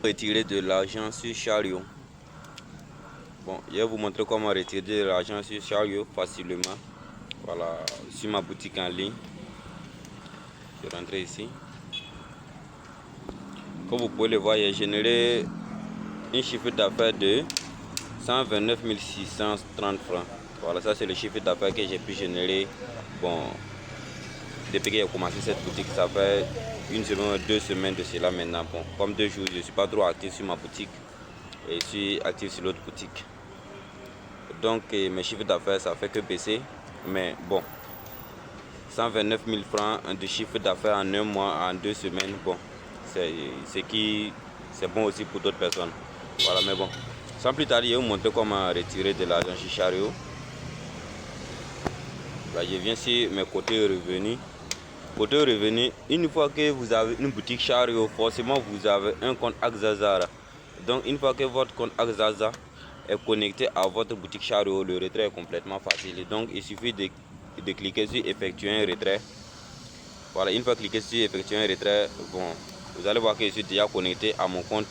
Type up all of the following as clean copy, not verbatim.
Retirer de l'argent sur Chariot. Bon, je vais vous montrer comment retirer de l'argent sur Chariot facilement. Voilà, sur ma boutique en ligne. Je rentre ici. Comme vous pouvez le voir, j'ai généré un chiffre d'affaires de 129 630 francs. Voilà, ça c'est le chiffre d'affaires que j'ai pu générer. Bon, depuis que j'ai commencé cette boutique, ça fait une semaine ou 2 semaines de cela maintenant. Bon, comme 2 jours, je ne suis pas trop actif sur ma boutique et je suis actif sur l'autre boutique. Donc mes chiffres d'affaires, ça fait que baisser. Mais bon, 129 000 francs de chiffre d'affaires en un mois, en 2 semaines, bon, c'est bon aussi pour d'autres personnes. Voilà, mais bon, sans plus tarder, je vais vous montrer comment retirer de l'argent chez Chariot. Là, je viens sur mes côtés revenus. Côté revenus, une fois que vous avez une boutique Chariot, forcément vous avez un compte Axazara. Donc une fois que votre compte Axaza est connecté à votre boutique Chariot, le retrait est complètement facile. Donc il suffit de cliquer sur effectuer un retrait. Voilà, une fois cliqué sur effectuer un retrait, bon, vous allez voir que je suis déjà connecté à mon compte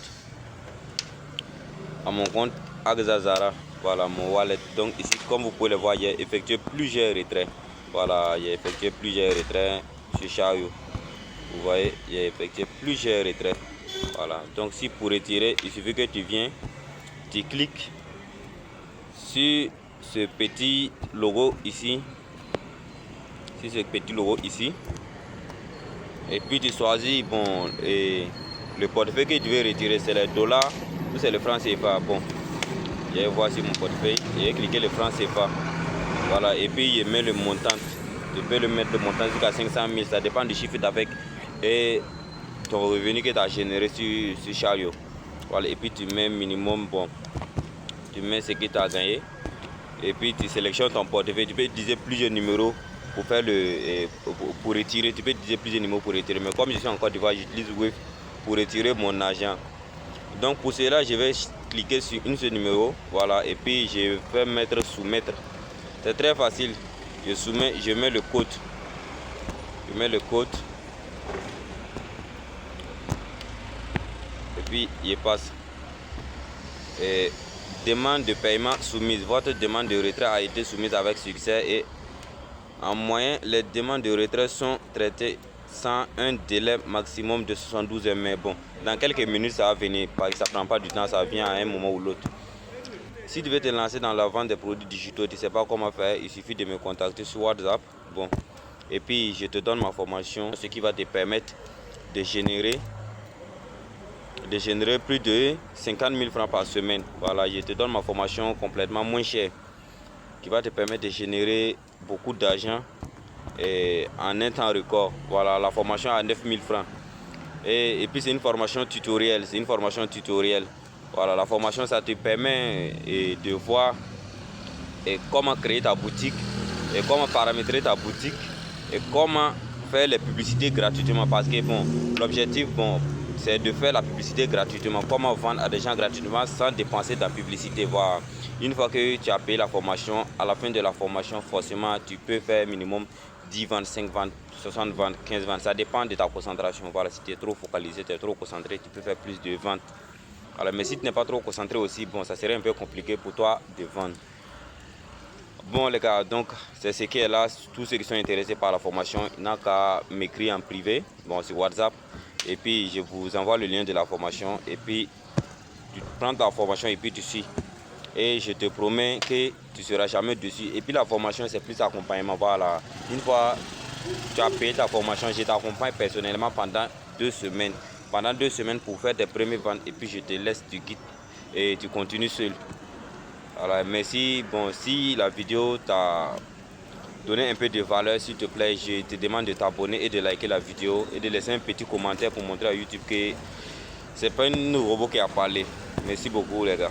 Axazara. Voilà mon wallet. Donc ici, comme vous pouvez le voir, j'ai effectué plusieurs retraits. Voilà, j'ai effectué plusieurs retraits sur Chariot. Vous voyez, j'ai effectué plusieurs retraits. Voilà, donc si pour retirer, il suffit que tu viens, tu cliques sur ce petit logo ici, et puis tu choisis bon, et le portefeuille que tu veux retirer, c'est les dollars ou c'est le franc CFA. Bon, je vais voir sur mon portefeuille, j'ai cliqué le franc CFA. Voilà, et puis je mets le montant. Tu peux le mettre le montant jusqu'à 500 000, ça dépend du chiffre d'affaires et ton revenu que tu as généré sur Chariot. Voilà, et puis tu mets minimum, bon, tu mets ce que tu as gagné. Et puis tu sélectionnes ton portefeuille. Tu peux utiliser plusieurs numéros pour faire pour retirer. Tu peux utiliser plusieurs numéros pour retirer. Mais comme je suis en Côte d'Ivoire, j'utilise Wave pour retirer mon argent. Donc pour cela, je vais cliquer sur un seul numéro. Voilà, et puis je vais mettre soumettre. C'est très facile. Je soumets, je mets le code. Je mets le code. Et puis je passe. Et demande de paiement soumise. Votre demande de retrait a été soumise avec succès et en moyenne, les demandes de retrait sont traitées sans un délai maximum de 72 heures. Mais bon, dans quelques minutes, ça va venir. Ça ne prend pas du temps, ça vient à un moment ou l'autre. Si tu veux te lancer dans la vente des produits digitaux, tu ne sais pas comment faire, il suffit de me contacter sur WhatsApp. Bon, et puis je te donne ma formation, ce qui va te permettre de générer plus de 50 000 francs par semaine. Voilà, je te donne ma formation complètement moins chère qui va te permettre de générer beaucoup d'argent en un temps record. Voilà, la formation à 9 000 francs. Et puis c'est une formation tutorielle. Voilà, la formation, ça te permet de voir comment créer ta boutique, et comment paramétrer ta boutique, et comment faire les publicités gratuitement. Parce que bon, l'objectif, bon, c'est de faire la publicité gratuitement. Comment vendre à des gens gratuitement sans dépenser dans la publicité. Voilà. Une fois que tu as payé la formation, à la fin de la formation, forcément, tu peux faire minimum 10 ventes, 5 ventes, 60 ventes, 15 ventes. Ça dépend de ta concentration. Voilà, si tu es trop focalisé, tu es trop concentré, tu peux faire plus de ventes. Alors, mais si tu n'es pas trop concentré aussi, bon, ça serait un peu compliqué pour toi de vendre. Bon les gars, donc c'est ce qui est là. Tous ceux qui sont intéressés par la formation, ils n'ont qu'à m'écrire en privé, bon, sur WhatsApp. Et puis je vous envoie le lien de la formation. Et puis tu prends ta formation et puis tu suis. Et je te promets que tu ne seras jamais dessus. Et puis la formation, c'est plus accompagnement. Voilà. Une fois tu as payé ta formation, je t'accompagne personnellement pendant 2 semaines. Pendant 2 semaines pour faire tes premières ventes. Et puis je te laisse du guide et tu continues seul. Voilà, merci. Bon, si la vidéo t'a donné un peu de valeur, s'il te plaît, je te demande de t'abonner et de liker la vidéo et de laisser un petit commentaire pour montrer à YouTube que c'est pas un robot qui a parlé. Merci beaucoup les gars.